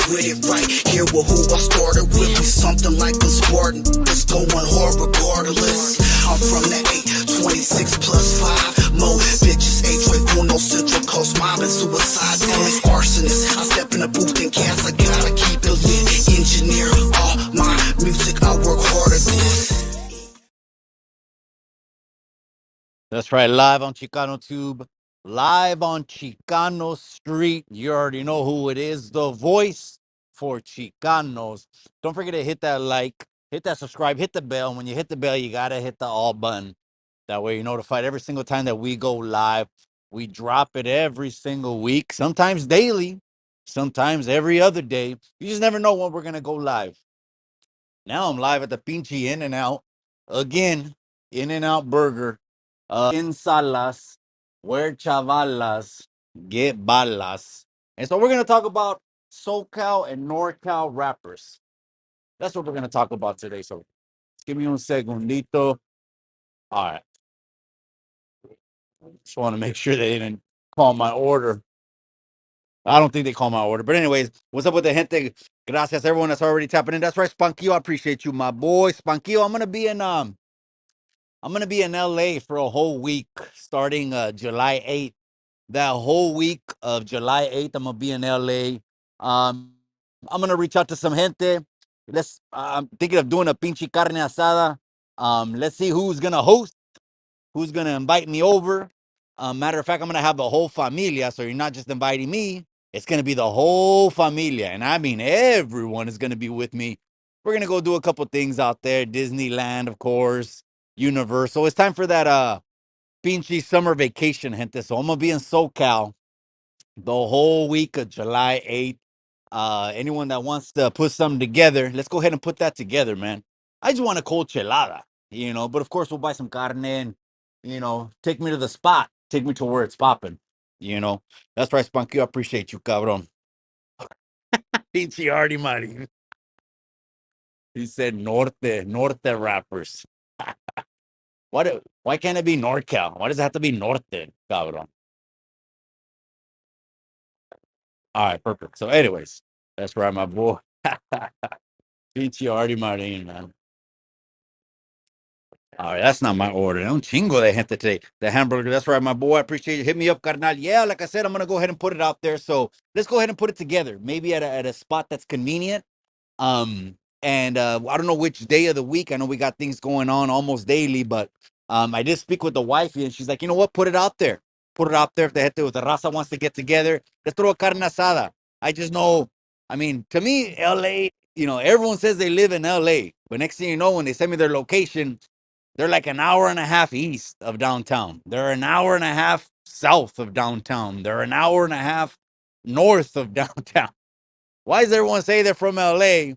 With it right here with who I started with, we something like a Spartan. It's going hard regardless. I'm from the 826 plus 5. Mo bitches, 8 Central Coast mob and suicide. Feelings arsonist. I step in the booth and cast. I gotta keep it lit. Engineer all my music. I work hard at this. That's right, live on Chicano Tube, live on Chicano Street. You already know who it is, the voice for Chicanos. Don't forget to hit that like, hit that subscribe, hit the bell. When you hit the bell, you got to hit the all button. That way you're notified every single time that we go live. We drop it every single week, sometimes daily, sometimes every other day. You just never know when we're going to go live. Now I'm live at the Pinchy In and Out again. In and Out Burger. In Salas, where chavalas get balas. And so we're gonna talk about Socal and Norcal rappers. That's what we're gonna talk about today. So give me un segundito. All right. Just want to make sure they didn't call my order. I don't think they call my order. But anyways, what's up with the gente? Gracias everyone that's already tapping in. That's right, Spunkio. I appreciate you, my boy. Spunkio, I'm gonna be in LA for a whole week starting July 8th. That whole week of July 8th, I'm gonna be in LA. Um, I'm gonna reach out to some gente. I'm thinking of doing a pinche carne asada. Let's see who's gonna host, who's gonna invite me over. Matter of fact, I'm gonna have the whole familia, so you're not just inviting me. It's gonna be the whole familia, and I mean everyone is gonna be with me. We're gonna go do a couple things out there, Disneyland, of course, Universal. It's time for that pinche summer vacation, gente. So I'm gonna be in SoCal the whole week of July 8th. Anyone that wants to put something together, let's go ahead and put that together, man. I just want a cold chelada, but of course we'll buy some carne and, take me to the spot. Take me to where it's popping, you know. That's right, Spunky. I appreciate you, cabrón. Pinche Artie Marty. He said Norte rappers. Why can't it be NorCal? Why does it have to be Norte, cabrón? All right, perfect. So, anyways, that's right, my boy. Pinche Artie Martin, man. All right, that's not my order. Un chingo de gente today. The hamburger. That's right, my boy. I appreciate you. Hit me up, carnal. Yeah, like I said, I'm gonna go ahead and put it out there. So let's go ahead and put it together. Maybe at a spot that's convenient. And I don't know which day of the week. I know we got things going on almost daily, but I did speak with the wifey, and she's like, you know what? Put it out there. Put it out there if the gente with the raza wants to get together. Let's throw a carne asada. I just know. I mean, to me, LA. Everyone says they live in LA, but next thing you know, when they send me their location, they're like an hour and a half east of downtown. They're an hour and a half south of downtown. They're an hour and a half north of downtown. Why does everyone say they're from LA,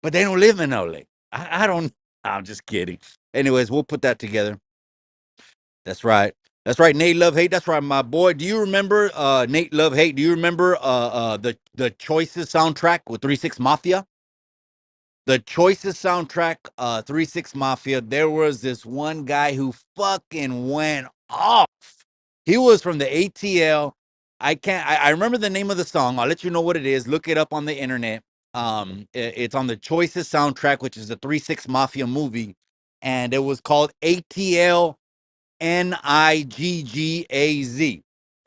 but they don't live in LA? I don't. I'm just kidding. Anyways, we'll put that together. That's right. That's right. Nate Love Hate. That's right, my boy. Do you remember Nate Love Hate? Do you remember the Choices soundtrack with 3 6 Mafia? The Choices soundtrack, 3 6 Mafia. There was this one guy who fucking went off. He was from the ATL. I remember the name of the song. I'll let you know what it is. Look it up on the internet. It's on the Choices soundtrack, which is the 3 6 Mafia movie, and it was called ATL Niggaz.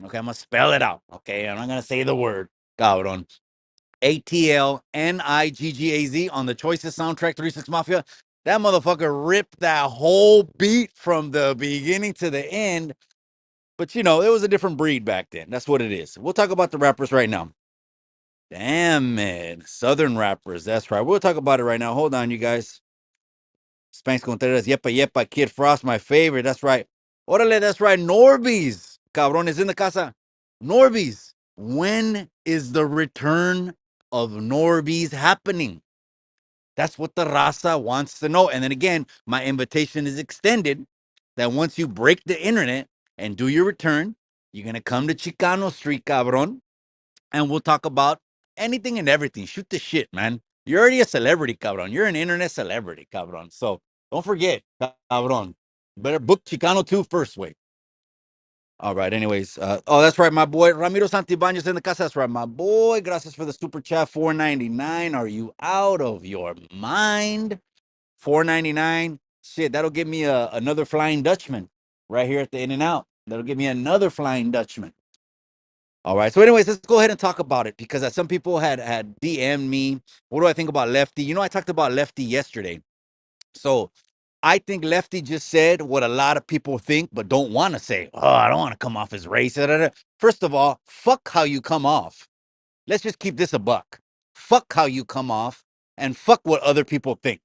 Okay, I'm gonna spell it out. Okay, I'm not gonna say the word. Cabrón. ATL Niggaz on the Choices soundtrack, 3 6 Mafia. That motherfucker ripped that whole beat from the beginning to the end. But it was a different breed back then. That's what it is. We'll talk about the rappers right now. Damn it. Southern rappers. That's right. We'll talk about it right now. Hold on, you guys. Spanx Contreras. Yepa, yepa. Kid Frost, my favorite. That's right. Orale, that's right. Norbies. Cabrones in the casa. Norbies. When is the return of Norbies happening? That's what the raza wants to know. And then again, my invitation is extended that once you break the internet and do your return, you're going to come to Chicano Street, cabron, and we'll talk about anything and everything. Shoot the shit, man. You're already a celebrity, cabron. You're an internet celebrity, cabron. So don't forget, cabron. Better book Chicano 2 first, way. All right. Anyways, oh, that's right, my boy Ramiro Santibañez in the casa. That's right, my boy. Gracias for the super chat. 4.99. Are you out of your mind? 4.99. Shit, that'll give me another Flying Dutchman right here at the In and Out. That'll give me another Flying Dutchman. All right. So, anyways, let's go ahead and talk about it because some people had DM'd me. What do I think about Lefty? You know, I talked about Lefty yesterday. So I think Lefty just said what a lot of people think, but don't want to say. Oh, I don't want to come off as racist. First of all, fuck how you come off. Let's just keep this a buck. Fuck how you come off, and fuck what other people think.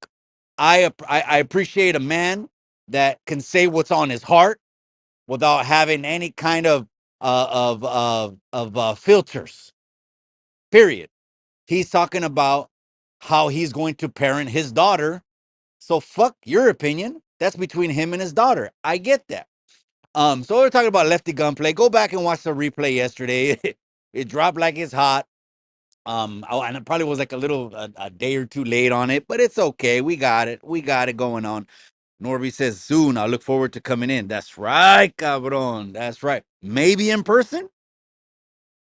I appreciate a man that can say what's on his heart without having any kind of filters. Period. He's talking about how he's going to parent his daughter. So fuck your opinion. That's between him and his daughter. I get that. So we're talking about Lefty Gunplay. Go back and watch the replay yesterday. It dropped like it's hot. And it probably was like a day or two late on it, but it's okay. We got it. We got it going on. Norby says soon. I look forward to coming in. That's right, cabron. That's right. Maybe in person.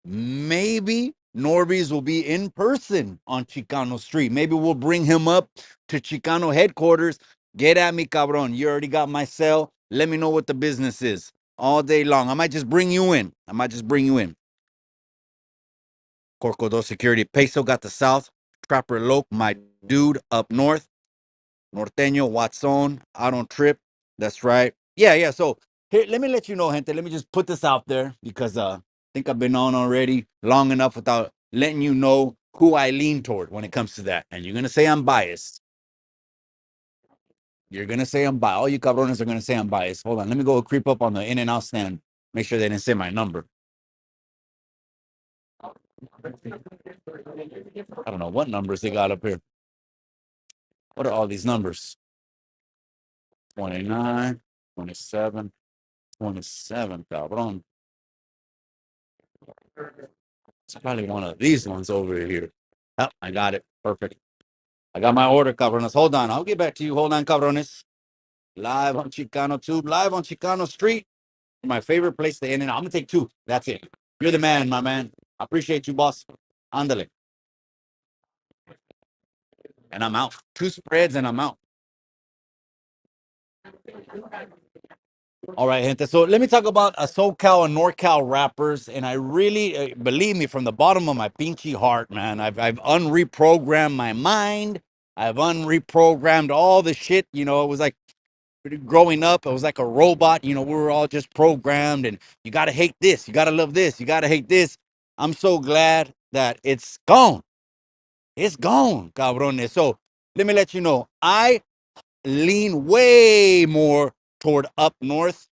Maybe Norby's will be in person on Chicano Street. Maybe we'll bring him up to Chicano headquarters. Get at me, cabron. You already got my cell. Let me know what the business is all day long. I might just bring you in. Corcodo Security. Peso got the South. Trapper Loke, my dude up north. Norteño, Watson, I don't trip. That's right. Yeah, yeah. So here, let me let you know, gente. Let me just put this out there because I think I've been on already long enough without letting you know who I lean toward when it comes to that. And you're gonna say I'm biased. You're gonna say I'm biased. All you cabrones are gonna say I'm biased. Hold on, let me go creep up on the in and out stand. Make sure they didn't say my number. I don't know what numbers they got up here. What are all these numbers? 29, 27, 27, cabron. It's probably one of these ones over here. Oh, I got it. Perfect. I got my order, cabrones. Hold on. I'll get back to you. Hold on, cabrones. Live on Chicano Tube, live on Chicano Street. My favorite place to end it. I'm going to take two. That's it. You're the man, my man. I appreciate you, boss. Andale. And I'm out. Two spreads and I'm out. All right, gente. So let me talk about a Socal and Norcal rappers, and I really believe me from the bottom of my pinchy heart, man. I've unreprogrammed my mind. I've unreprogrammed all the shit. You know, it was like growing up, I was like a robot. You know, we were all just programmed, and you gotta hate this, you gotta love this, you gotta hate this. I'm so glad that it's gone. It's gone, cabrones. So let me let you know, I lean way more toward up north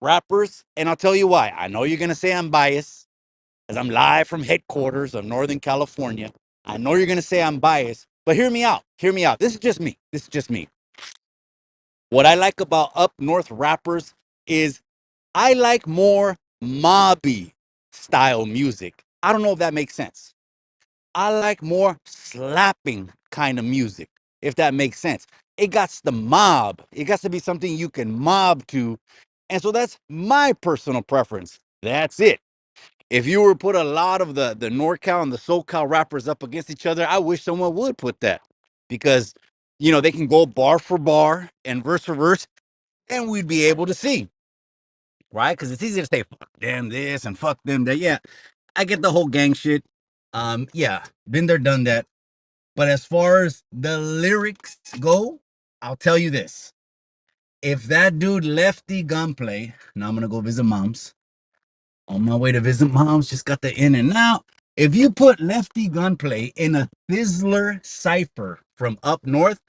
rappers. And I'll tell you why. I know you're going to say I'm biased as I'm live from headquarters of Northern California. I know you're going to say I'm biased, but hear me out. Hear me out. This is just me. This is just me. What I like about up north rappers is I like more mobby style music. I don't know if that makes sense. I like more slapping kind of music, if that makes sense. It got the mob. It got to be something you can mob to. And so that's my personal preference. That's it. If you were to put a lot of the NorCal and the SoCal rappers up against each other, I wish someone would put that because, you know, they can go bar for bar and verse for verse, and we'd be able to see, right? Because it's easy to say, fuck them this and fuck them that. Yeah, I get the whole gang shit. Yeah, been there, done that. But as far as the lyrics go, I'll tell you this. If that dude Lefty Gunplay, now I'm going to go visit moms. On my way to visit moms, just got the in and out. If you put Lefty Gunplay in a Fizzler cipher from up north,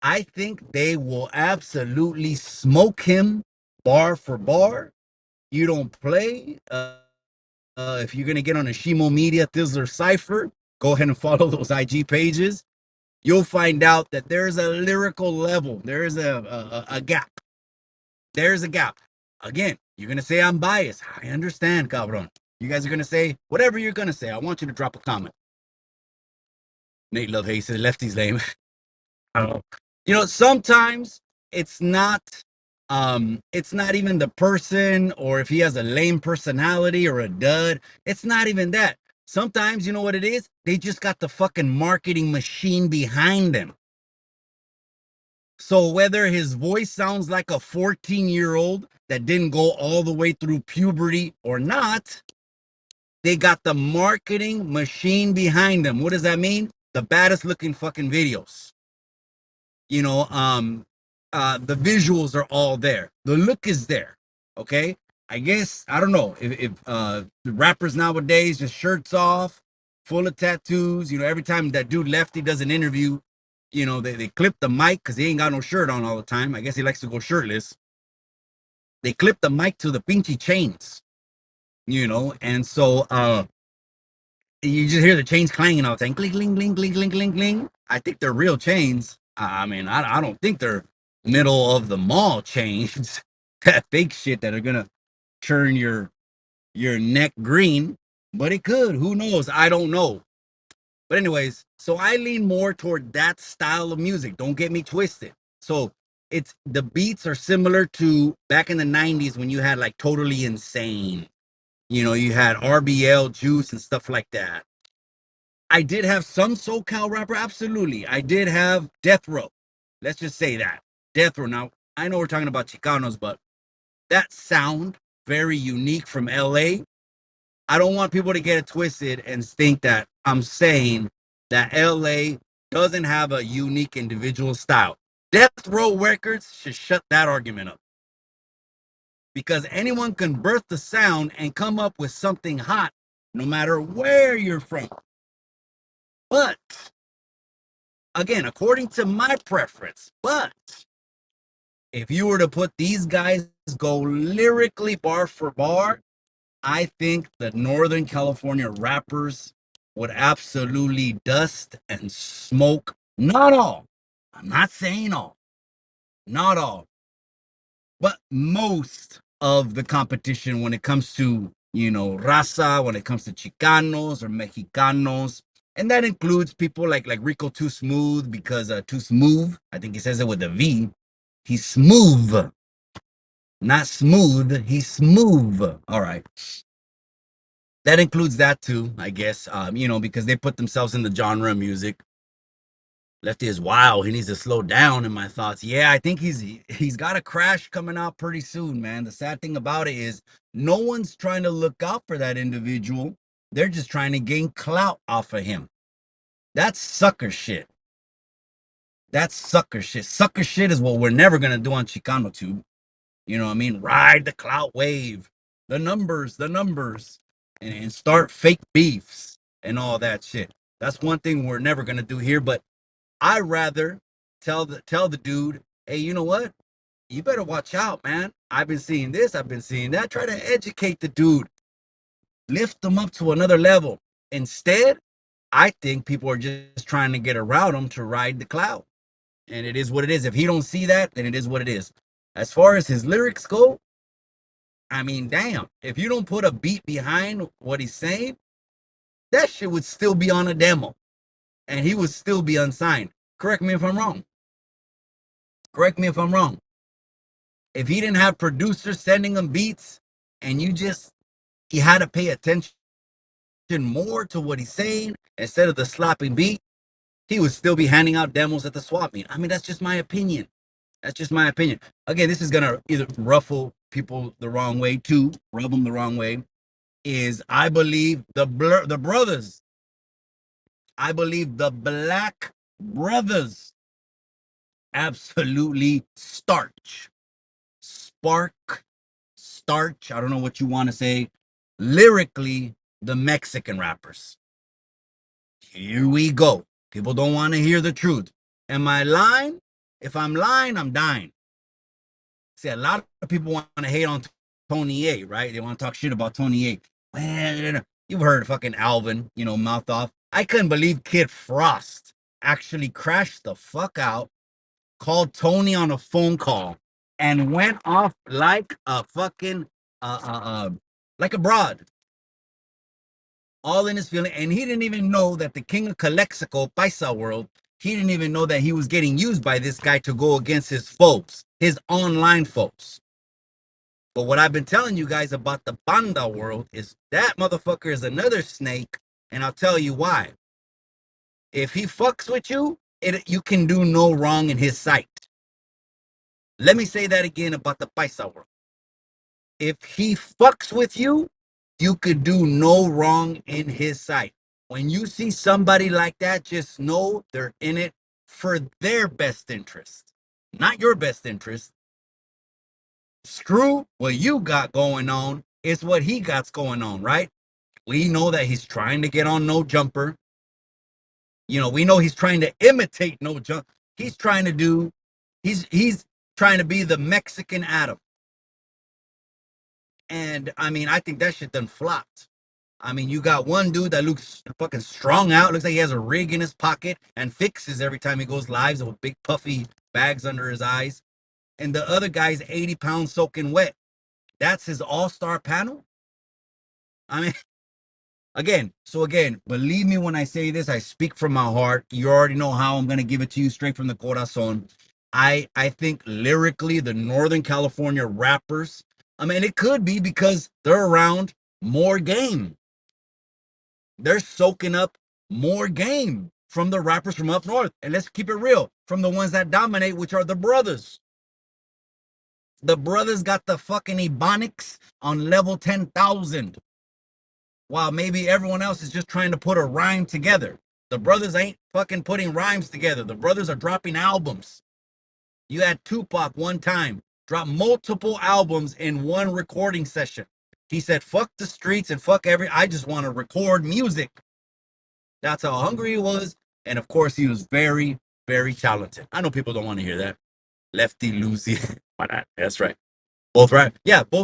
I think they will absolutely smoke him bar for bar. You don't play. If you're going to get on a Shimo Media Fizzler cipher, go ahead and follow those IG pages. You'll find out that there's a lyrical level. There is a gap. There's a gap. Again, you're going to say I'm biased. I understand, cabron. You guys are going to say whatever you're going to say. I want you to drop a comment. Nate Love Hayes said Lefty's name. I don't know. You know, sometimes it's not It's not even the person, or if he has a lame personality or a dud. It's not even that. Sometimes, you know what it is? They just got the fucking marketing machine behind them. So whether his voice sounds like a 14-year-old that didn't go all the way through puberty or not, they got the marketing machine behind them. What does that mean? The baddest looking fucking videos. You know, the visuals are all there. The look is there. Okay. I guess I don't know if the rappers nowadays just shirts off, full of tattoos. You know, every time that dude Lefty does an interview, you know, they clip the mic because he ain't got no shirt on all the time. I guess he likes to go shirtless. They clip the mic to the pinchy chains, you know, and so you just hear the chains clanging all the time. Clink, clink, clink, clink, clink, clink, clink. I think they're real chains. I mean, I don't think they're middle of the mall chains. That fake shit that are gonna turn your neck green. But it could. Who knows? I don't know. But anyways, so I lean more toward that style of music. Don't get me twisted. So it's the beats are similar to back in the 90s when you had like Totally Insane. You know, you had RBL Juice and stuff like that. I did have some SoCal rapper, absolutely. I did have Death Row. Let's just say that. Death Row. Now, I know we're talking about Chicanos, but that sound, very unique from LA. I don't want people to get it twisted and think that I'm saying that LA doesn't have a unique individual style. Death Row Records should shut that argument up because anyone can birth the sound and come up with something hot no matter where you're from. But again, according to my preference, but if you were to put these guys go lyrically bar for bar, I think the Northern California rappers would absolutely dust and smoke. Not all. I'm not saying all. Not all. But most of the competition when it comes to, you know, raza, when it comes to Chicanos or Mexicanos. And that includes people like Rico Too Smooth, because Too Smooth, I think he says it with a V. He's smooth. Not smooth, he's smooth. All right. That includes that too, I guess. You know, because they put themselves in the genre of music. Lefty is wild. He needs to slow down in my thoughts. Yeah, I think he's got a crash coming out pretty soon, man. The sad thing about it is no one's trying to look out for that individual. They're just trying to gain clout off of him. That's sucker shit. That's sucker shit. Sucker shit is what we're never gonna do on Chicano Tube. You know what I mean? Ride the clout wave, the numbers, and start fake beefs and all that shit. That's one thing we're never gonna do here. But I rather tell the dude, hey, you know what? You better watch out, man. I've been seeing this, I've been seeing that. Try to educate the dude, lift them up to another level. Instead, I think people are just trying to get around him to ride the cloud. And it is what it is. If he don't see that, then it is what it is. As far as his lyrics go, I mean, damn, if you don't put a beat behind what he's saying, that shit would still be on a demo and he would still be unsigned. Correct me if I'm wrong. Correct me if I'm wrong. If he didn't have producers sending him beats and he had to pay attention more to what he's saying instead of the sloppy beat, he would still be handing out demos at the swap meet. I mean, that's just my opinion. That's just my opinion. Again, this is gonna either ruffle people the wrong way too, rub them the wrong way. Is I believe the brothers. I believe the Black brothers absolutely spark, starch. I don't know what you want to say. Lyrically, the Mexican rappers. Here we go. People don't want to hear the truth. Am I lying? If I'm lying, I'm dying. See, a lot of people want to hate on Tony A, right? They want to talk shit about Tony A. Well, you've heard fucking Alvin, you know, mouth off. I couldn't believe Kid Frost actually crashed the fuck out, called Tony on a phone call, and went off like a fucking, like a broad, all in his feeling. And he didn't even know that the king of Calexico, Paisa World, He didn't even know that he was getting used by this guy to go against his foes, his online foes. But what I've been telling you guys about the banda world is that motherfucker is another snake, and I'll tell you why. If he fucks with you, you can do no wrong in his sight. Let me say that again about the paisa world. If he fucks with you, you could do no wrong in his sight. When you see somebody like that, just know they're in it for their best interest, not your best interest. Screw what you got going on. It's what he got going on, right? We know that he's trying to get on No Jumper. You know, we know he's trying to imitate No Jump. He's trying to do, he's trying to be the Mexican Adam. And I mean, I think that shit done flopped. I mean, you got one dude that looks fucking strung out, looks like he has a rig in his pocket and fixes every time he goes live with big puffy bags under his eyes. And the other guy's 80 pounds soaking wet. That's his all-star panel. I mean, again, believe me when I say this, I speak from my heart. You already know how I'm going to give it to you straight from the corazon. I think lyrically, the Northern California rappers, I mean, it could be because they're around more game. They're soaking up more game from the rappers from up north. And let's keep it real, from the ones that dominate, which are the brothers. The brothers got the fucking ebonics on level 10,000. While maybe everyone else is just trying to put a rhyme together. The brothers ain't fucking putting rhymes together. The brothers are dropping albums. You had Tupac one time drop multiple albums in one recording session. He said, fuck the streets and fuck I just want to record music. That's how hungry he was. And of course, he was very, very talented. I know people don't want to hear that. Lefty, Lucy. Why not? That's right. Both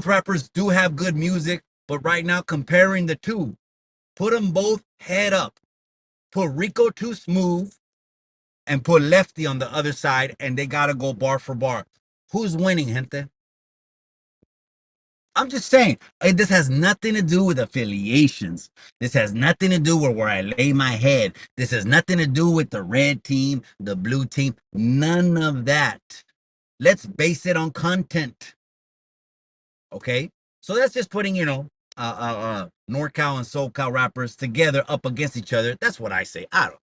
rappers do have good music, but right now comparing the two, put them both head up. Put Rico Too Smooth and put Lefty on the other side, and they gotta go bar for bar. Who's winning, gente? I'm just saying, this has nothing to do with affiliations. This has nothing to do with where I lay my head. This has nothing to do with the red team, the blue team. None of that. Let's base it on content. Okay? So that's just putting, Norcal and Socal rappers together up against each other. That's what I say. I don't.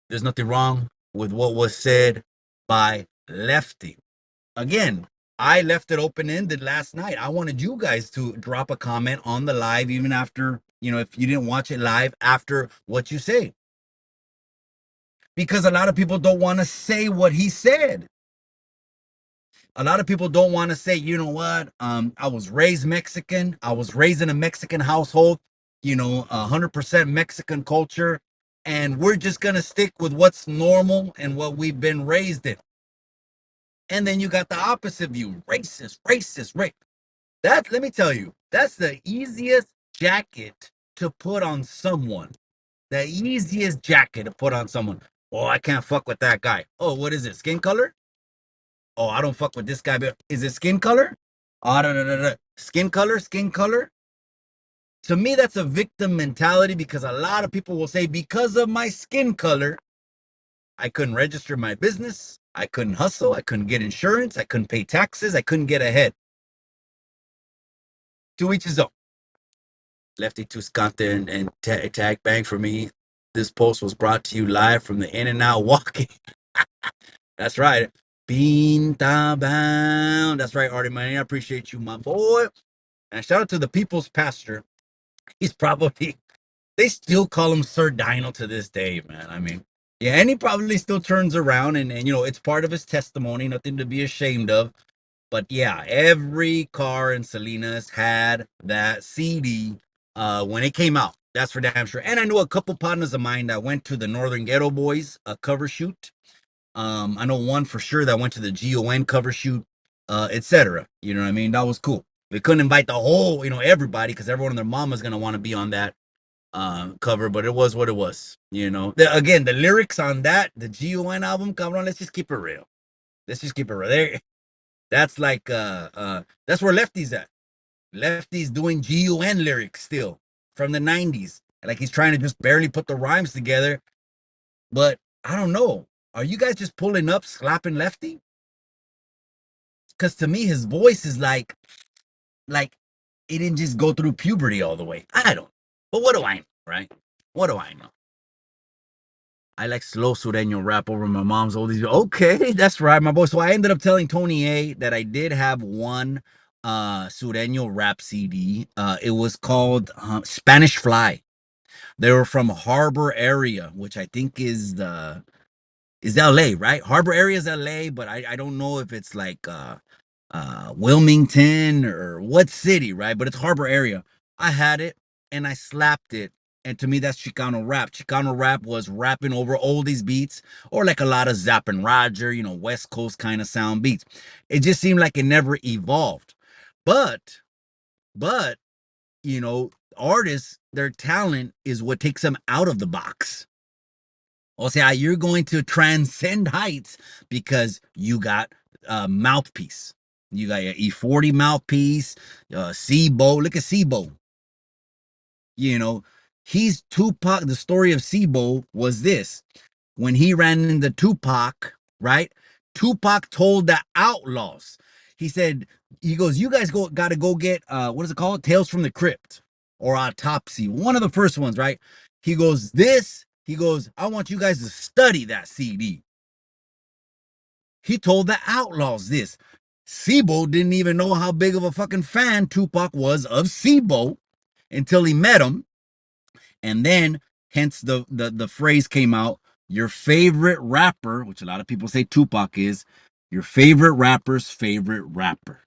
There's nothing wrong with what was said by Lefty. Again, I left it open-ended last night. I wanted you guys to drop a comment on the live, even after, if you didn't watch it live, after what you say. Because a lot of people don't want to say what he said. A lot of people don't want to say, you know what? I was raised Mexican. I was raised in a Mexican household, 100% Mexican culture. And we're just going to stick with what's normal and what we've been raised in. And then you got the opposite view, racist. Let me tell you, that's the easiest jacket to put on someone. The easiest jacket to put on someone. Oh, I can't fuck with that guy. Oh, what is it? Skin color? Oh, I don't fuck with this guy. But is it skin color? Oh, Skin color. To me, that's a victim mentality because a lot of people will say, because of my skin color, I couldn't register my business. I couldn't hustle. I couldn't get insurance. I couldn't pay taxes. I couldn't get ahead. To each his own. Lefty Tuscante and Tag Bang for me. This post was brought to you live from the In-N-Out Walking. That's right. Pinta bound. That's right, Artie Money. I appreciate you, my boy. And shout out to the People's Pastor. He's probably, they still call him Sir Dino to this day, man. I mean, yeah, and he probably still turns around and it's part of his testimony, nothing to be ashamed of. But yeah, every car in Salinas had that CD when it came out. That's for damn sure. And I know a couple partners of mine that went to the Northern Ghetto Boys cover shoot. I know one for sure that went to the GON cover shoot, etc. You know what I mean? That was cool. We couldn't invite the whole, everybody because everyone and their mama's gonna want to be on that cover, but it was what it was. Again, the lyrics on that, the GON album, come on, let's just keep it real. Let's just keep it real. That's like that's where Lefty's at. Lefty's doing GUN lyrics still from the 90s. Like he's trying to just barely put the rhymes together. But I don't know. Are you guys just pulling up, slapping Lefty? Because to me, his voice is like it didn't just go through puberty all the way. I don't. But what do I know, right? What do I know? I like slow sureño rap over my mom's oldies. Okay, that's right, my boy. So I ended up telling Tony A that I did have one sureño rap CD. It was called Spanish Fly. They were from Harbor area, which I think is LA, right? Harbor area is LA, but I don't know if it's like Wilmington or what city, right? But it's Harbor area. I had it and I slapped it. And to me, that's Chicano rap. Chicano rap was rapping over oldies beats or like a lot of Zapp and Roger, West Coast kind of sound beats. It just seemed like it never evolved. But, but, artists, their talent is what takes them out of the box. O sea, you're going to transcend heights because you got a mouthpiece. You got your E40 mouthpiece, Sibo. Look at Sibo. You know, he's Tupac. The story of Sibo was this: when he ran into Tupac, right? Tupac told the outlaws. He said, he goes, "You guys got to go get what is it called? Tales from the Crypt or Autopsy, one of the first ones, right?" He goes, "This." He goes, "I want you guys to study that CD." He told the outlaws this. Sibo didn't even know how big of a fucking fan Tupac was of Sibo until he met him. And then, hence the phrase came out, your favorite rapper, which a lot of people say Tupac is, your favorite rapper's favorite rapper.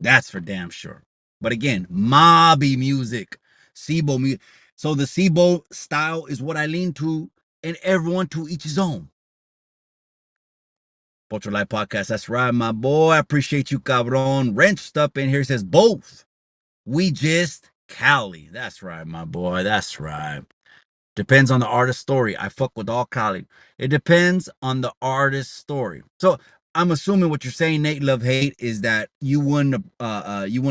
That's for damn sure. But again, mobby music, Sibo music. So the Sibo style is what I lean to, and everyone to each his own. Pocho Life Podcast. That's right, my boy. I appreciate you, cabron. Wrenched up in here says both. We just Cali. That's right, my boy. That's right. Depends on the artist's story. I fuck with all Cali. It depends on the artist's story. So I'm assuming what you're saying, Nate Love Hate, is that you wouldn't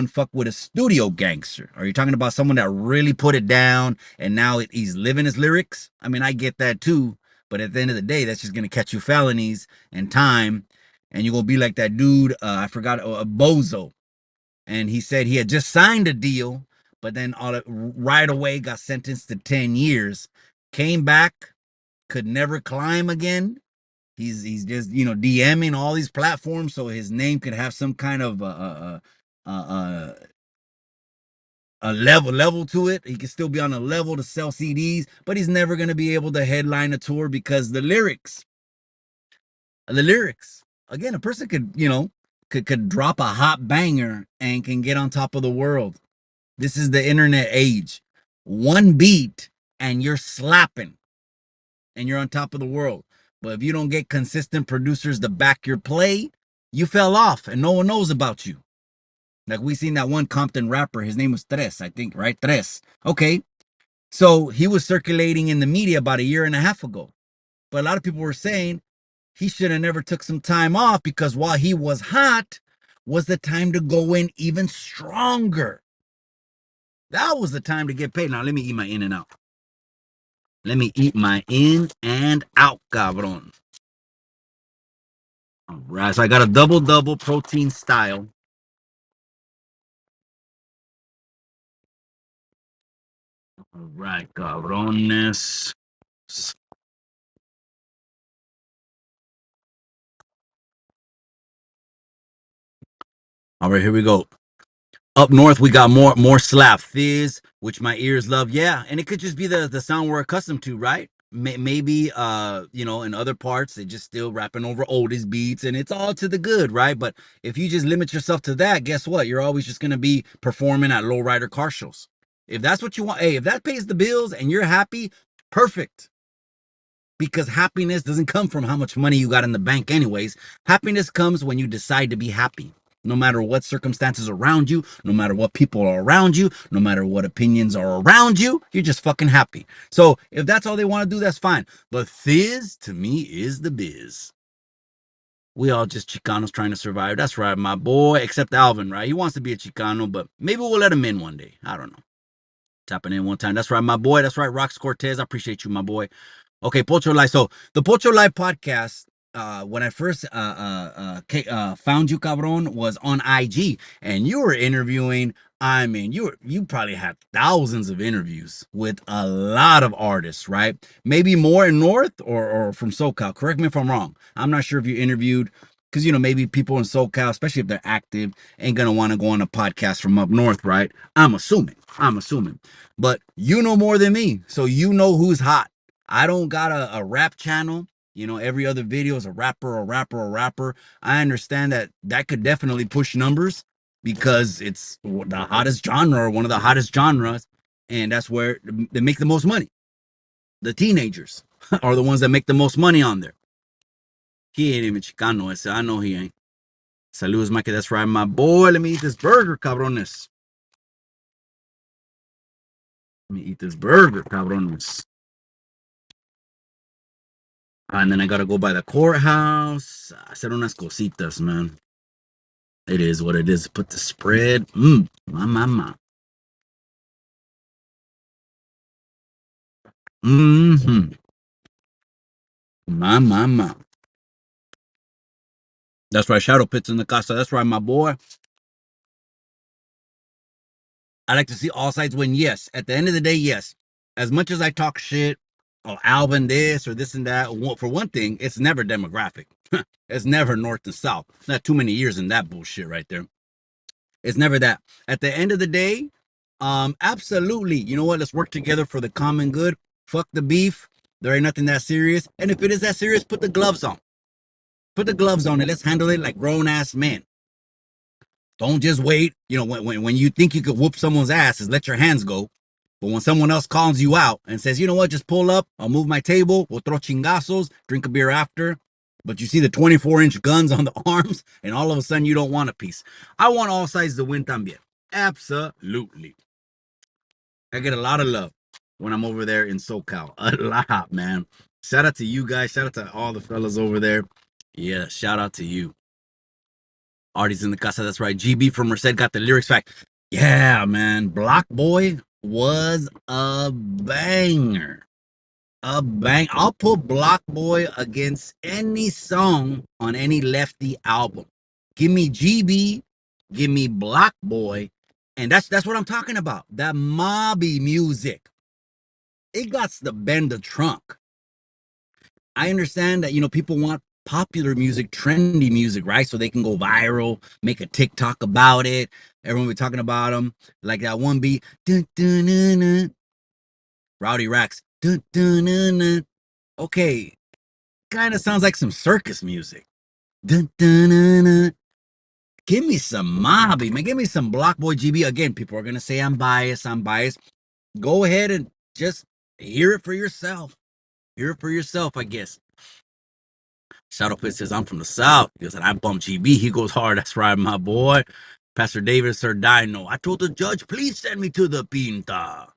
fuck with a studio gangster. Are you talking about someone that really put it down and now he's living his lyrics? I mean, I get that too, but at the end of the day, that's just gonna catch you felonies and time, and you're gonna be like that dude. I forgot Bozo, and he said he had just signed a deal, but then right away got sentenced to 10 years. Came back, could never climb again. He's just DMing all these platforms so his name could have some kind of a level to it. He can still be on a level to sell CDs, but he's never gonna be able to headline a tour because the lyrics. Again, a person could drop a hot banger and can get on top of the world. This is the internet age. One beat and you're slapping and you're on top of the world. But if you don't get consistent producers to back your play, you fell off and no one knows about you. Like we seen that one Compton rapper, his name was Tres, I think, right? Tres. Okay. So he was circulating in the media about a year and a half ago. But a lot of people were saying he should have never took some time off because while he was hot was the time to go in even stronger. That was the time to get paid. Now let me eat my in and out. Let me eat my in and out, cabron. All right, so I got a double protein style. All right, cabrones. All right, here we go. Up north, we got more slap fizz, which my ears love. Yeah, and it could just be the sound we're accustomed to, right? Maybe in other parts they just still rapping over oldest beats, and it's all to the good, right? But if you just limit yourself to that, guess what? You're always just gonna be performing at lowrider car shows. If that's what you want, hey, if that pays the bills and you're happy, perfect. Because happiness doesn't come from how much money you got in the bank anyways. Happiness comes when you decide to be happy, no matter what circumstances around you, no matter what people are around you, no matter what opinions are around you, you're just fucking happy. So if that's all they want to do, that's fine. But fizz to me is the biz. We all just Chicanos trying to survive. That's right, my boy, except Alvin, right? He wants to be a Chicano, but maybe we'll let him in one day. I don't know. Tapping in one time. That's right, my boy. That's right, Rox Cortez. I appreciate you, my boy. Okay, Pocho Live. So the Pocho Live podcast, when I first found you, cabron, was on IG, and you were interviewing. I mean, you probably had thousands of interviews with a lot of artists, right? Maybe more in North or from SoCal. Correct me if I'm wrong. I'm not sure if you interviewed because maybe people in SoCal, especially if they're active, ain't gonna want to go on a podcast from up north, right? I'm assuming. But you know more than me, so you know who's hot. I don't got a rap channel. Every other video is a rapper, a rapper, a rapper. I understand that could definitely push numbers because it's the hottest genre or one of the hottest genres, and that's where they make the most money. The teenagers are the ones that make the most money on there. He ain't even Chicano. I know he ain't. Saludos, Mikey. That's right, my boy. Let me eat this burger, cabrones. Let me eat this burger, cabrones. And then I gotta go by the courthouse. Hacer unas cositas, man. It is what it is. Put the spread. My. Mm-hmm. My. That's right. Shadow Pits in the casa. That's right, my boy. I like to see all sides win. Yes. At the end of the day, yes. As much as I talk shit, Alvin this or this and that, for one thing, it's never demographic. It's never north and south. Not too many years in that bullshit right there. It's never that. At the end of the day, absolutely. You know what? Let's work together for the common good. Fuck the beef. There ain't nothing that serious. And if it is that serious, put the gloves on. Put the gloves on and let's handle it like grown ass men. Don't just wait. When you think you could whoop someone's ass, is let your hands go. But when someone else calls you out and says, you know what, just pull up, I'll move my table, we'll throw chingazos, drink a beer after. But you see the 24-inch guns on the arms, and all of a sudden you don't want a piece. I want all sides to win también. Absolutely. I get a lot of love when I'm over there in SoCal. A lot, man. Shout out to you guys. Shout out to all the fellas over there. Yeah, shout out to you. Artie's in the casa. That's right. GB from Merced got the lyrics back. Yeah, man. Block Boy was a banger. A bang. I'll put Block Boy against any song on any Lefty album. Give me GB, give me Block Boy, and that's what I'm talking about. That mobby music. It got to bend the trunk. I understand that people want popular music, trendy music, right? So they can go viral, make a TikTok about it. Everyone be talking about them. Like that one beat, dun, dun, dun, dun. Rowdy Racks. Dun, dun, dun, dun. Okay, kind of sounds like some circus music. Dun, dun, dun, dun. Give me some Mobby, man. Give me some Block Boy GB. Again, people are gonna say I'm biased. Go ahead and just hear it for yourself. Hear it for yourself, I guess. Shadowpit says, I'm from the South. He goes, and I bump GB. He goes hard. That's right, my boy. Pastor David, Sir Dino. I told the judge, please send me to the Pinta.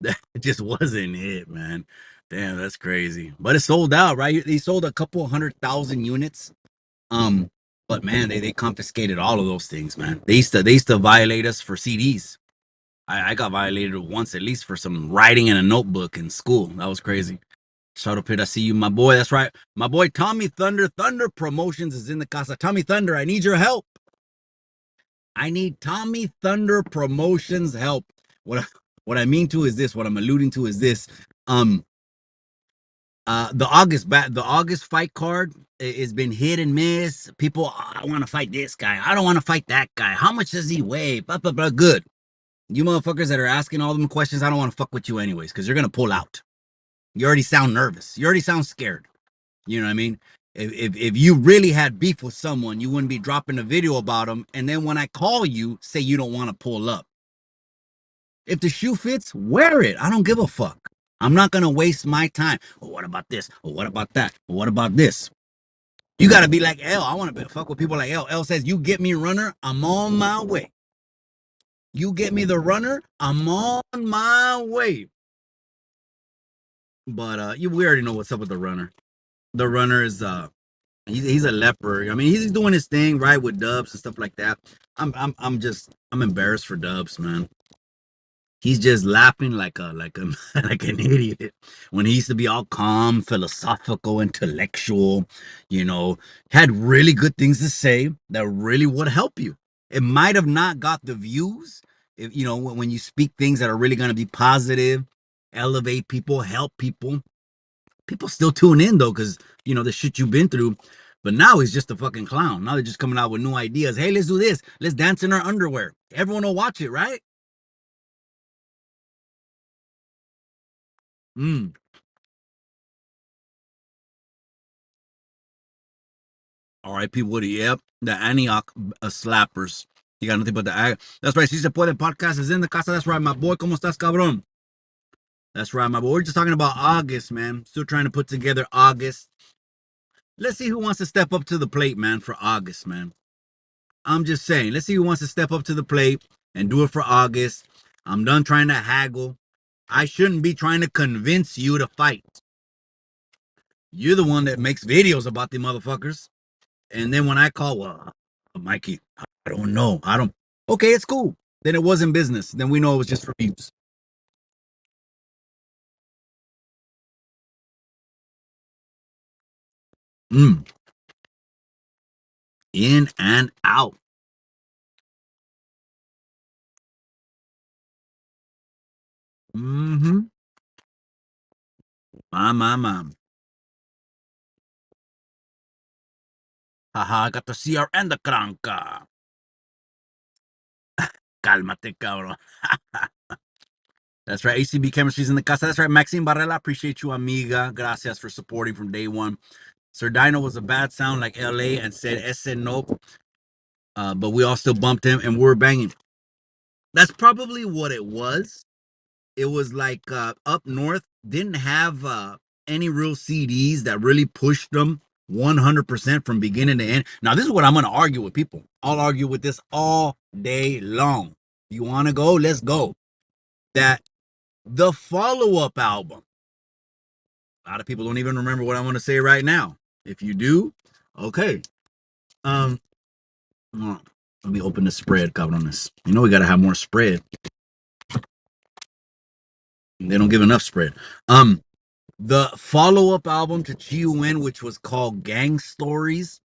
That just wasn't it, man. Damn, that's crazy. But it sold out, right? He sold a couple 100,000 units. But man, they confiscated all of those things, man. They used to violate us for CDs. I got violated once at least for some writing in a notebook in school. That was crazy. Shadow Pit, I see you, my boy. That's right. My boy Tommy Thunder. Thunder Promotions is in the casa. Tommy Thunder, I need your help. I need Tommy Thunder Promotions help. What I mean to is this. What I'm alluding to is this. The August fight card has been hit and miss. People, I want to fight this guy. I don't want to fight that guy. How much does he weigh? Blah, blah, blah. Good. You motherfuckers that are asking all them questions, I don't want to fuck with you anyways, because you're gonna pull out. You already sound nervous. You already sound scared. You know what I mean? If you really had beef with someone, you wouldn't be dropping a video about them. And then when I call you, say you don't want to pull up. If the shoe fits, wear it. I don't give a fuck. I'm not gonna waste my time. Well, what about this? Well, what about that? Well, what about this? You gotta be like L. I want to fuck with people like L. L says, you get me runner, I'm on my way. You get me the runner, I'm on my way. But we already know what's up with the runner. The runner is he's a leper. I mean, he's doing his thing right with Dubs and stuff like that. I'm embarrassed for Dubs, man. He's just laughing like an idiot when he used to be all calm, philosophical, intellectual, you know, had really good things to say that really would help you. It might have not got the views if you know when you speak things that are really going to be positive, elevate people, help people. People still tune in though because you know the shit you've been through. But now he's just a fucking clown. Now they're just coming out with new ideas. Hey, let's do this. Let's dance in our underwear. Everyone will watch it, right? Mm. R.I.P. Woody. Yep. The Antioch slappers. You got nothing but the. That's right. Si se puede podcast is in the casa. That's right, my boy. ¿Cómo estás, cabrón? That's right, my boy. We're just talking about August, man. Still trying to put together August. Let's see who wants to step up to the plate, man, for August, man. I'm just saying. Let's see who wants to step up to the plate and do it for August. I'm done trying to haggle. I shouldn't be trying to convince you to fight. You're the one that makes videos about the motherfuckers. And then when I call, well, Mikey, I don't know. I don't. Okay, it's cool. Then it wasn't business. Then we know it was just for views. Mm. In and out. Mm-hmm. My. Haha, I got the CR and the cranca. Cálmate, cabrón. That's right. ACB Chemistry's in the casa. That's right. Maxine Barrela, appreciate you, amiga. Gracias for supporting from day one. Sir Dino was a bad sound like LA and said ese nope. But we all still bumped him and we were banging. That's probably what it was. It was like up north didn't have any real CDs that really pushed them 100% from beginning to end. Now, this is what I'm going to argue with people. I'll argue with this all day long. You want to go? Let's go. That the follow up album, a lot of people don't even remember what I want to say right now. If you do, okay. Um, let me open the spread, cabrones. You know we got to have more spread. They don't give enough spread. The follow-up album to GUN, which was called Gang Stories,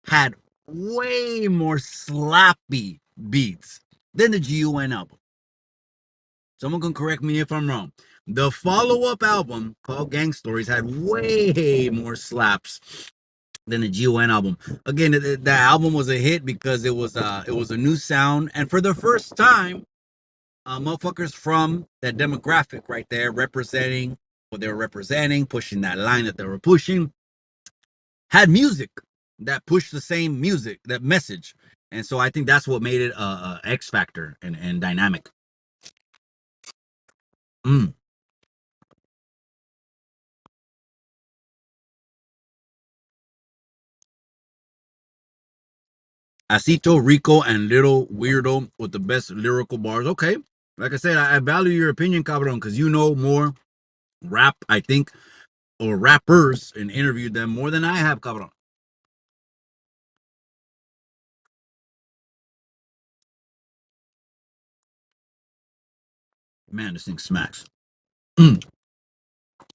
had way more slappy beats than the GUN album. Someone can correct me if I'm wrong. The follow-up album called Gang Stories had way more slaps than the GUN album. Again, the album was a hit because it was a new sound, and for the first time, motherfuckers from that demographic right there representing what they were representing, pushing that line that they were pushing, had music that pushed the same music, that message. And so I think that's what made it a X factor and dynamic. Mm. Acito, Rico, and Little Weirdo with the best lyrical bars. Okay. Like I said, I value your opinion, Cabron, because you know more rap, I think, or rappers and interviewed them more than I have, Cabron. Man, this thing smacks. Mm.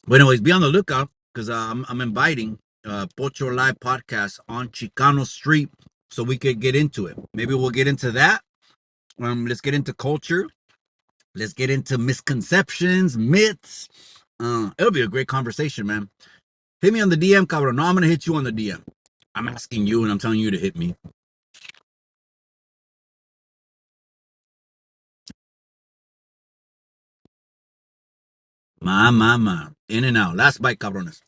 But anyways, be on the lookout because I'm inviting Pocho Live podcast on Chicano Street so we could get into it. Maybe we'll get into that. Let's get into culture. Let's get into misconceptions, myths. It'll be a great conversation, man. Hit me on the DM, cabrón. No, I'm gonna hit you on the DM. I'm asking you and I'm telling you to hit me. My. In and out. Last bite, cabrones.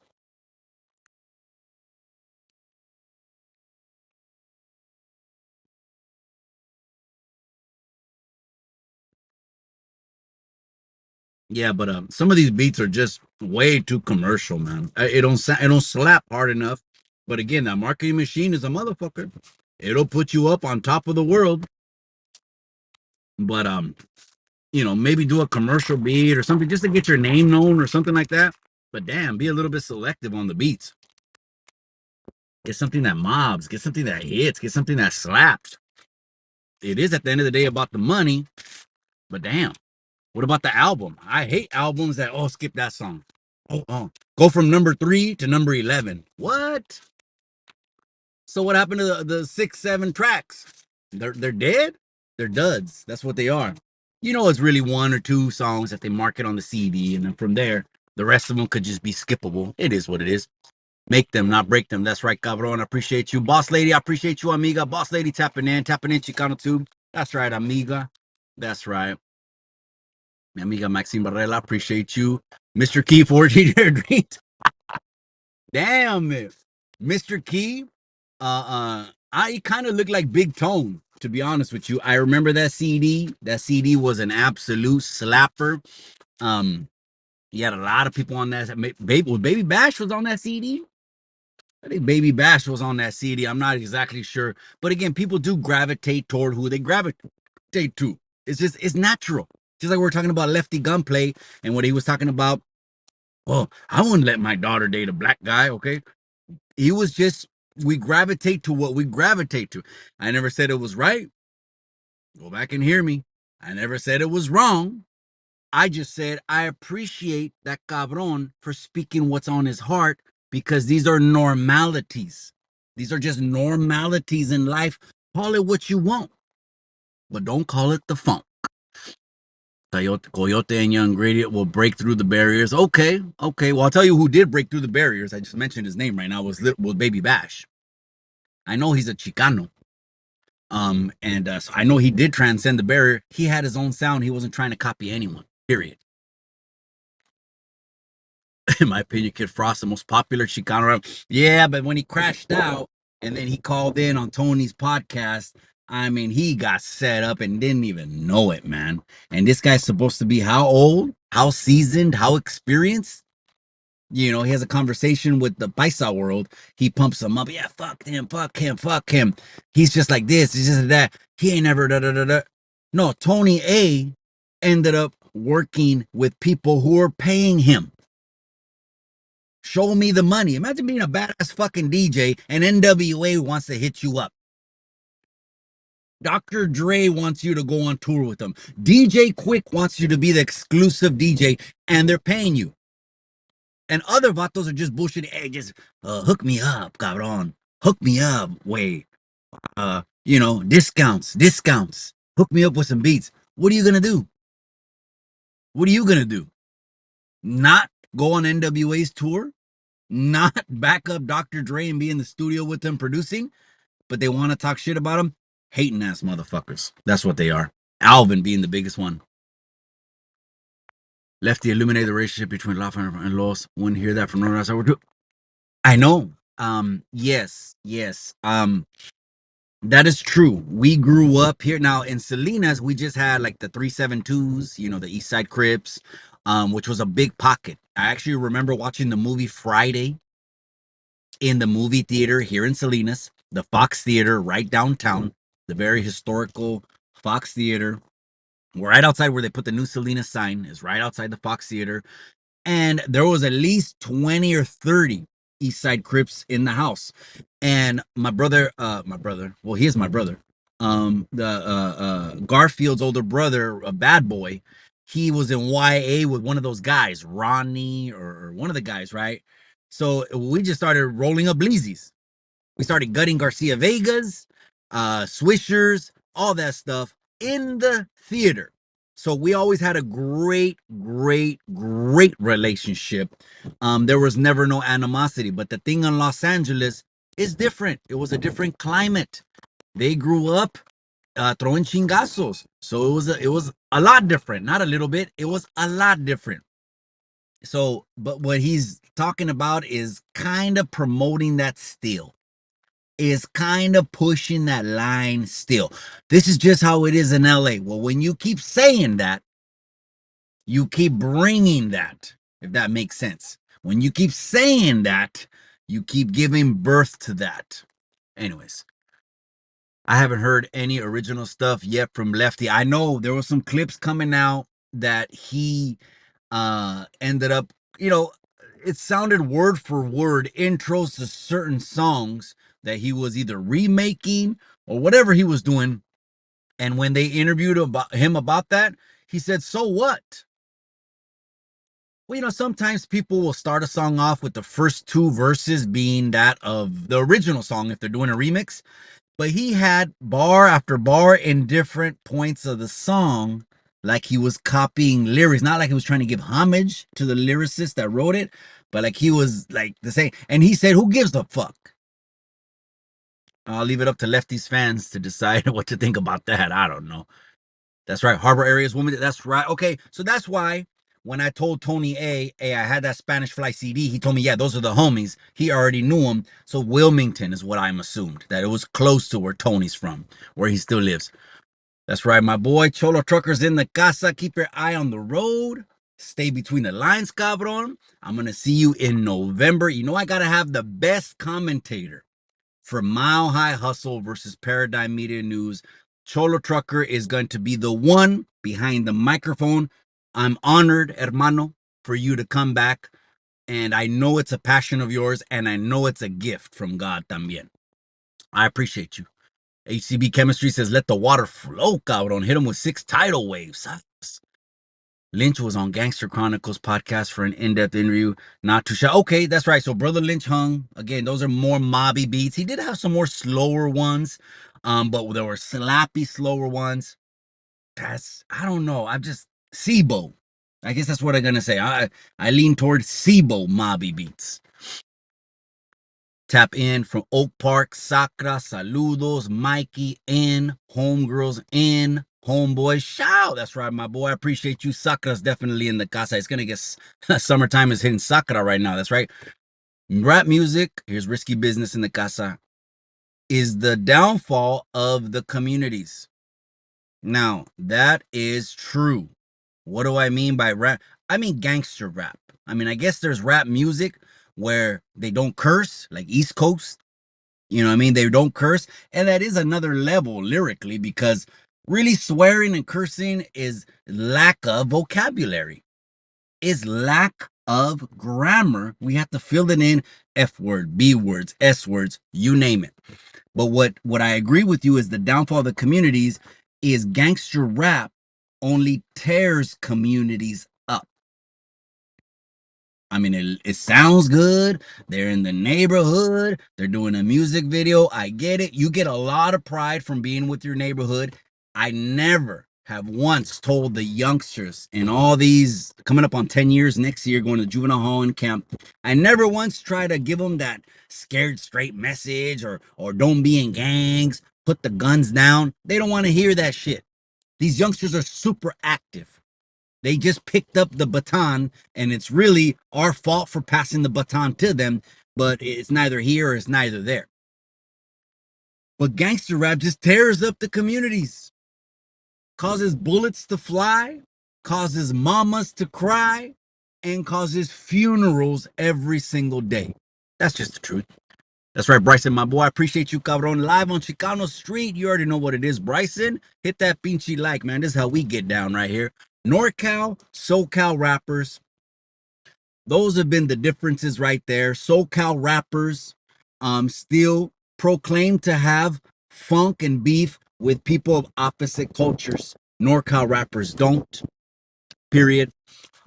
Yeah, but some of these beats are just way too commercial, man. It don't slap hard enough. But again, that marketing machine is a motherfucker. It'll put you up on top of the world. But you know, maybe do a commercial beat or something just to get your name known or something like that. But damn, be a little bit selective on the beats. Get something that mobs, get something that hits, get something that slaps. It is at the end of the day about the money, but damn. What about the album? I hate albums that skip that song. Go from number 3 to number 11. What? So what happened to the 6, 7 tracks? They're dead. They're duds. That's what they are. It's really 1 or 2 songs that they market on the CD, and then from there, the rest of them could just be skippable. It is what it is. Make them, not break them. That's right, cabron. I appreciate you, boss lady. I appreciate you, amiga. Boss lady tapping in, Chicano tube. That's right, amiga. That's right. Mi amiga Maxine Barrella, appreciate you. Mr. Key, 14 Air Dreams. Damn it. Mr. Key, I kind of look like Big Tone, to be honest with you. I remember that CD. That CD was an absolute slapper. You had a lot of people on that. Baby Bash was on that CD. I think Baby Bash was on that CD. I'm not exactly sure. But again, people do gravitate toward who they gravitate to. It's natural. Just like we were talking about Lefty Gunplay and what he was talking about. Well, I wouldn't let my daughter date a black guy, okay? He was just, we gravitate to what we gravitate to. I never said it was right. Go back and hear me. I never said it was wrong. I just said I appreciate that cabron for speaking what's on his heart, because these are normalities. These are just normalities in life. Call it what you want, but don't call it the funk. Coyote and Young Gradient will break through the barriers. Okay. Well, I'll tell you who did break through the barriers. I just mentioned his name right now. Was Baby Bash. I know he's a Chicano. And so I know he did transcend the barrier. He had his own sound. He wasn't trying to copy anyone. Period. In my opinion, Kid Frost, the most popular Chicano rapper. Yeah, but when he crashed out and then he called in on Tony's podcast, I mean, he got set up and didn't even know it, man. And this guy's supposed to be how old, how seasoned, how experienced? He has a conversation with the Paisa world. He pumps him up. Yeah, fuck him, fuck him, fuck him. He's just like this, he's just like that. He ain't never da da da da. No, Tony A ended up working with people who are paying him. Show me the money. Imagine being a badass fucking DJ and NWA wants to hit you up. Dr. Dre wants you to go on tour with them. DJ Quick wants you to be the exclusive DJ, and they're paying you. And other vatos are just bullshitting. Hey, just hook me up, cabron. Hook me up. Wait. Discounts. Hook me up with some beats. What are you gonna do? What are you gonna do? Not go on NWA's tour? Not back up Dr. Dre and be in the studio with them producing? But they want to talk shit about him? Hating ass motherfuckers. That's what they are. Alvin being the biggest one. Lefty illuminate the relationship between Lafa and Los. Wouldn't hear that from no one else. I know. Yes. That is true. We grew up here. Now in Salinas, we just had like the 372s, the East Side Crips, which was a big pocket. I actually remember watching the movie Friday in the movie theater here in Salinas, the Fox Theater right downtown, the very historical Fox Theater. Right outside where they put the new Salinas sign is right outside the Fox Theater. And there was at least 20 or 30 East Side Crips in the house. And my brother, well, he is my brother. The Garfield's older brother, a bad boy, he was in YA with one of those guys, Ronnie or one of the guys, right? So we just started rolling up bleezies. We started gutting Garcia Vegas, Swishers, all that stuff in the theater. So we always had a great relationship. There was never no animosity. But the thing in Los Angeles is different. It was a different climate. They grew up throwing chingazos. So it was a lot different. Not a little bit. It was a lot different. So, but what he's talking about is kind of promoting that still. Is kind of pushing that line still. This is just how it is in LA. Well, when you keep saying that, you keep bringing that, if that makes sense. When you keep saying that, you keep giving birth to that. Anyways, I haven't heard any original stuff yet from Lefty. I know there were some clips coming out that he ended up, it sounded word for word intros to certain songs that he was either remaking or whatever he was doing. And when they interviewed him about that, He said, so what? Well, sometimes people will start a song off with the first two verses being that of the original song if they're doing a remix. But he had bar after bar in different points of the song, like he was copying lyrics. Not like he was trying to give homage to the lyricist that wrote it, but like he was like the same. And he said, who gives a fuck? I'll leave it up to Lefty's fans to decide what to think about that. I don't know. That's right. Harbor areas woman. That's right. Okay. So that's why when I told Tony hey, I had that Spanish Fly CD, he told me, yeah, those are the homies. He already knew them. So Wilmington is what I'm assumed, that it was close to where Tony's from, where he still lives. That's right, my boy. Cholo Truckers in the casa. Keep your eye on the road. Stay between the lines, cabron. I'm going to see you in November. I got to have the best commentator for Mile High Hustle versus Paradigm Media News. Cholo Trucker is going to be the one behind the microphone. I'm honored, hermano, for you to come back. And I know it's a passion of yours, and I know it's a gift from God también. I appreciate you. HCB Chemistry says, let the water flow, cabrón. Hit him with 6 tidal waves. Lynch was on Gangster Chronicles podcast for an in-depth interview. Not too shy. Okay, that's right. So Brother Lynch hung. Again, those are more mobby beats. He did have some more slower ones, but there were slappy, slower ones. I don't know. I'm just SIBO. I guess that's what I'm gonna say. I lean towards SIBO mobby beats. Tap in from Oak Park, Sacra, saludos, Mikey in, homegirls in, homeboy shout. That's right, my boy. I appreciate you. Sacra's definitely in the casa. It's gonna get summertime is hitting Sacra right now. That's right. Rap music, here's risky business in the casa, is the downfall of the communities. Now, that is true. What do I mean by rap? I mean gangster rap. I guess there's rap music where they don't curse, like East Coast. They don't curse. And that is another level lyrically, because really swearing and cursing is lack of vocabulary, is lack of grammar. We have to fill it in: F word, B words, S words, you name it. But what I agree with you is the downfall of the communities is gangster rap only tears communities up. It sounds good. They're in the neighborhood. They're doing a music video. I get it. You get a lot of pride from being with your neighborhood. I never have once told the youngsters in all these coming up on 10 years next year going to juvenile hall and camp. I never once try to give them that scared straight message or don't be in gangs, put the guns down. They don't want to hear that shit. These youngsters are super active. They just picked up the baton, and it's really our fault for passing the baton to them, but it's neither here or it's neither there. But gangster rap just tears up the communities, causes bullets to fly, causes mamas to cry, and causes funerals every single day. That's just the truth. That's right, Bryson, my boy. I appreciate you, cabron. Live on Chicano Street. You already know what it is, Bryson. Hit that pinchy like, man. This is how we get down right here. Norcal, Socal rappers. Those have been the differences right there. Socal rappers still proclaim to have funk and beef with people of opposite cultures. Norcal rappers don't. Period.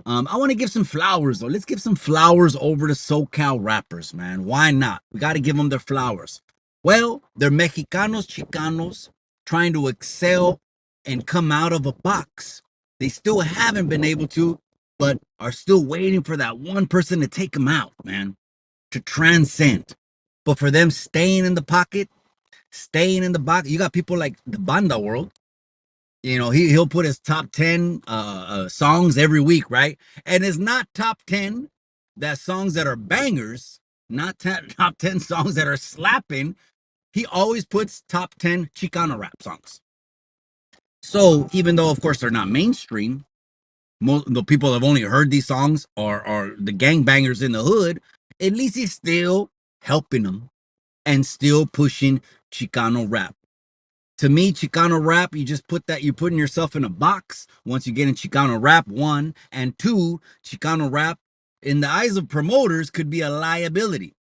I want to give some flowers though. Let's give some flowers over to SoCal rappers, man. Why not? We got to give them their flowers. Well, they're Mexicanos, Chicanos, trying to excel and come out of a box. They still haven't been able to, but are still waiting for that one person to take them out, man, to transcend. But for them staying in the pocket, staying in the box, you got people like the Banda World. He'll put his top 10 songs every week, right? And it's not top 10 that songs that are bangers, not top 10 songs that are slapping. He always puts top 10 Chicano rap songs. So even though, of course, they're not mainstream, the people that have only heard these songs are the gangbangers in the hood, at least he's still helping them and still pushing Chicano rap. To me, Chicano rap, you just you're putting yourself in a box once you get in Chicano rap, one. And two, Chicano rap, in the eyes of promoters, could be a liability.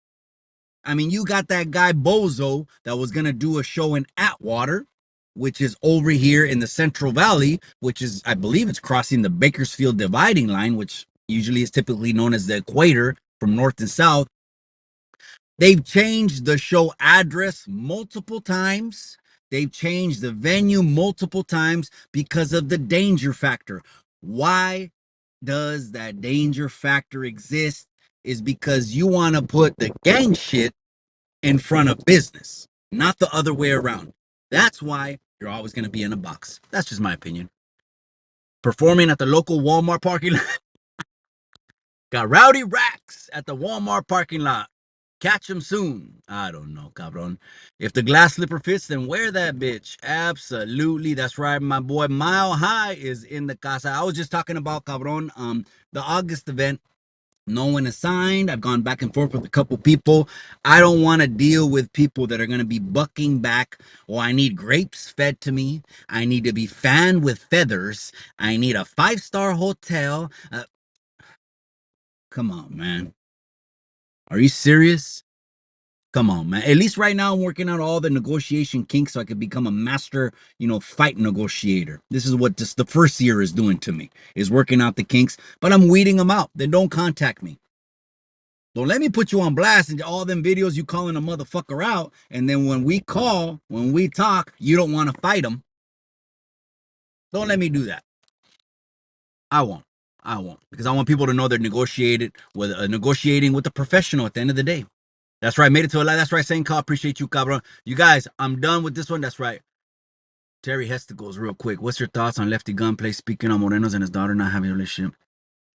You got that guy Bozo that was going to do a show in Atwater. which is over here in the Central Valley, which is, I believe it's crossing the Bakersfield dividing line, which usually is typically known as the equator from north and south. They've changed the show address multiple times. They've changed the venue multiple times because of the danger factor. Why does that danger factor exist? Is because you want to put the gang shit in front of business, not the other way around. That's why you're always going to be in a box. That's just my opinion. Performing at the local Walmart parking lot. Got rowdy racks at the Walmart parking lot. Catch them soon. I don't know, cabron. If the glass slipper fits, then wear that bitch. Absolutely. That's right. My boy Mile High is in the casa. I was just talking about, cabron, the August event. No one is signed. I've gone back and forth with a couple people. I don't want to deal with people that are going to be bucking back. Oh, I need grapes fed to me. I need to be fanned with feathers. I need a 5-star hotel. Come on, man. Are you serious? Come on, man. At least right now I'm working out all the negotiation kinks so I could become a master, fight negotiator. This is what just the first year is doing to me, is working out the kinks, but I'm weeding them out. Then don't contact me. Don't let me put you on blast and all them videos you calling a motherfucker out. And then when we talk, you don't want to fight them. Don't let me do that. I won't. Because I want people to know they're negotiating with a professional at the end of the day. That's right. Made it to a live. That's right. Saying call. Appreciate you, cabron. You guys, I'm done with this one. That's right. Terry Hester goes real quick. What's your thoughts on Lefty Gunplay speaking on Moreno's and his daughter not having a relationship?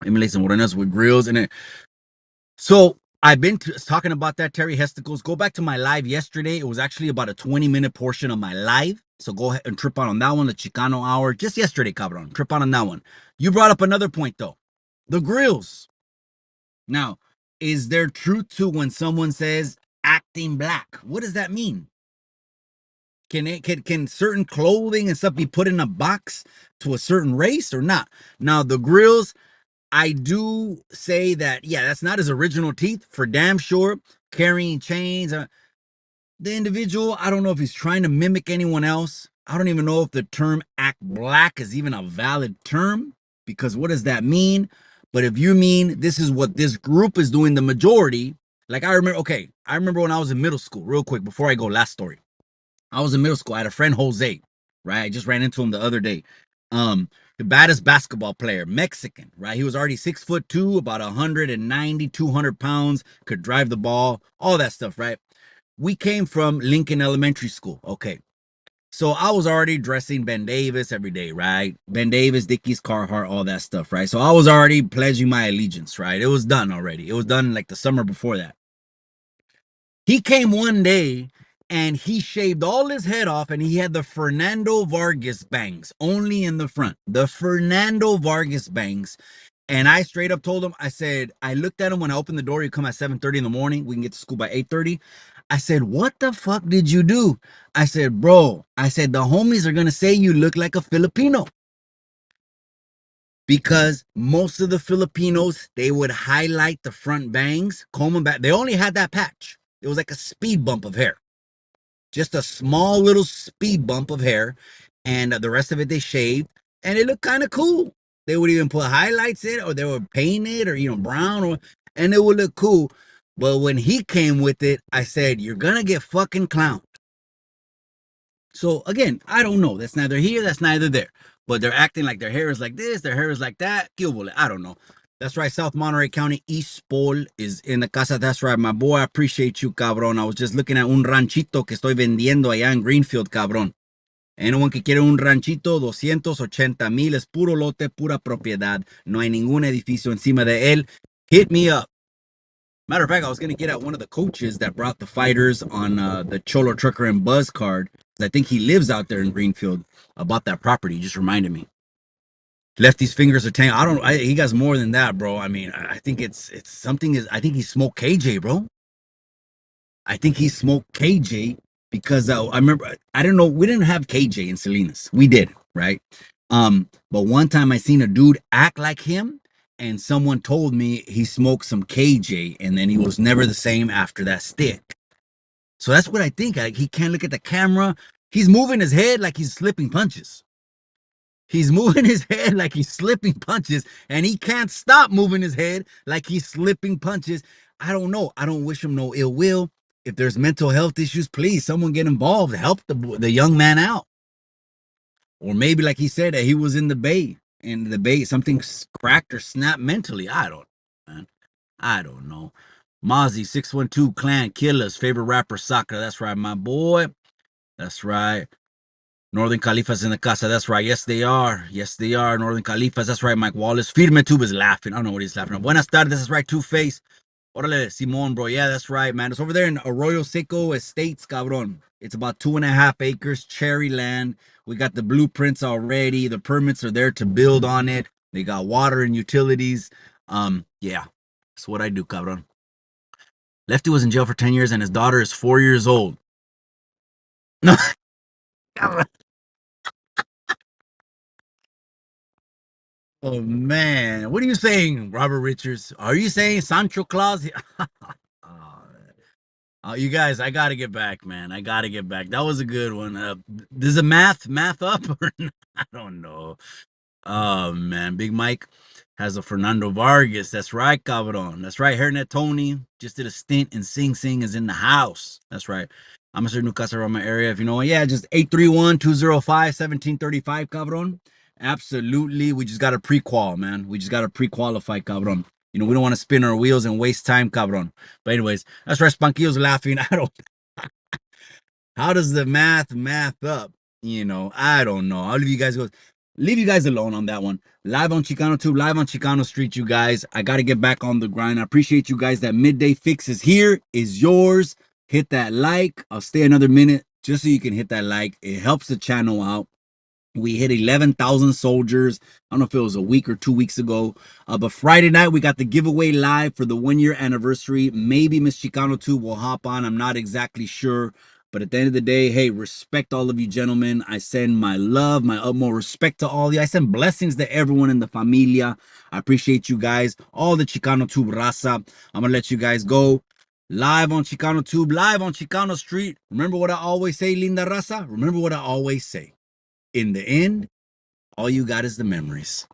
Emulates and Moreno's with grills and it. So I've been talking about that. Terry Hesticles. Go back to my live yesterday. It was actually about a 20-minute portion of my live. So go ahead and trip on that one, the Chicano hour. Just yesterday, cabron. Trip on that one. You brought up another point, though. The grills. Now, is there truth to when someone says acting black? What does that mean? Can certain clothing and stuff be put in a box to a certain race or not? Now, the grills, I do say that, yeah, that's not his original teeth for damn sure. Carrying chains. The individual, I don't know if he's trying to mimic anyone else. I don't even know if the term act black is even a valid term, because what does that mean? But if you mean this is what this group is doing, the majority, like I remember when I was in middle school, real quick, before I go, last story. I was in middle school. I had a friend, Jose, right? I just ran into him the other day. The baddest basketball player, Mexican, right? He was already 6'2", about 190, 200 pounds, could drive the ball, all that stuff, right? We came from Lincoln Elementary School. Okay. So I was already dressing Ben Davis every day, right? Ben Davis, Dickies, Carhartt, all that stuff, right? So I was already pledging my allegiance, right? It was done already. It was done like the summer before that. He came one day and he shaved all his head off and he had the Fernando Vargas bangs only in the front. The Fernando Vargas bangs. And I straight up told him, I said, I looked at him when I opened the door. He'd come at 7:30 in the morning. We can get to school by 8:30. I said, what the fuck did you do? I said, bro, I said, the homies are going to say you look like a Filipino. Because most of the Filipinos, they would highlight the front bangs, comb them back. They only had that patch. It was like a speed bump of hair. Just a small little speed bump of hair. And the rest of it, they shaved. And it looked kind of cool. They would even put highlights in it, or they would paint it, or, brown, and it would look cool. But when he came with it, I said, you're going to get fucking clowned. So again, I don't know. That's neither here, that's neither there. But they're acting like their hair is like this, their hair is like that. I don't know. That's right. South Monterey County, East Pole is in the casa. That's right, my boy. I appreciate you, cabron. I was just looking at un ranchito que estoy vendiendo allá en Greenfield, cabron. Anyone que quiere un ranchito, 280,000, es puro lote, pura propiedad. No hay ningún edificio encima de él. Hit me up. Matter of fact, I was going to get at one of the coaches that brought the fighters on the Cholo Trucker and Buzz card. I think he lives out there in Greenfield, about that property. He just reminded me. Lefty's fingers are tangled. He got more than that, bro. I mean, I think it's something. I think he smoked KJ, bro. I think he smoked KJ because I remember, I don't know, we didn't have KJ in Salinas. We did, right? But one time I seen a dude act like him, and someone told me he smoked some KJ, and then he was never the same after that stick. So that's what I think. He can't look at the camera. He's moving his head like he's slipping punches. He's moving his head like he's slipping punches, and he can't stop moving his head like he's slipping punches. I don't know. I don't wish him no ill will. If there's mental health issues, please, someone get involved. Help the young man out. Or maybe, like he said, that he was in the bay, and the bay, something cracked or snapped mentally. I don't know, man. I don't know. Mozzie, 612 Clan Killers, favorite rapper, Soccer. That's right, my boy. That's right. Northern Califas in the casa. That's right. Yes, they are. Yes, they are. Northern Califas. That's right. Mike Wallace. Firme Tube is laughing. I don't know what he's laughing at. Buenas tardes. That's right. Two Face. Orale, Simon, bro. Yeah, that's right, man. It's over there in Arroyo Seco Estates, cabron. It's about 2.5 acres, cherry land. We got the blueprints already. The permits are there to build on it. They got water and utilities. Yeah, that's what I do, cabron. Lefty was in jail for 10 years and his daughter is 4 years old. No, oh man, what are you saying, Robert Richards? Are you saying Sancho Claus? You guys, I gotta get back, man. I gotta get back. That was a good one. Does the math up or not? I don't know. Oh man, Big Mike has a Fernando Vargas. That's right, Cabron. That's right. Hairnet Tony just did a stint and Sing Sing is in the house. That's right. I'm a certain new customer around my area. If you know, yeah, just 831-205-1735, Cabron. Absolutely. We just got a pre-qual, man. We just got to pre-qualify, Cabron. You know, we don't want to spin our wheels and waste time, Cabron. But anyways, that's right. Spunkio's laughing. I don't. How does the math up? You know, I don't know. I'll leave you guys alone on that one. Live on Chicano Tube, live on Chicano Street, you guys. I got to get back on the grind. I appreciate you guys. That midday fix is here, is yours. Hit that like. I'll stay another minute just so you can hit that like. It helps the channel out. We hit 11,000 soldiers. I don't know if it was a week or 2 weeks ago. But Friday night, we got the giveaway live for the 1 year anniversary. Maybe Miss Chicano 2 will hop on. I'm not exactly sure. But at the end of the day, hey, respect all of you gentlemen. I send my love, my utmost respect to all of you. I send blessings to everyone in the familia. I appreciate you guys, all the Chicano Tube raza. I'm going to let you guys go. Live on Chicano Tube, live on Chicano Street. Remember what I always say, linda raza? Remember what I always say. In the end, all you got is the memories.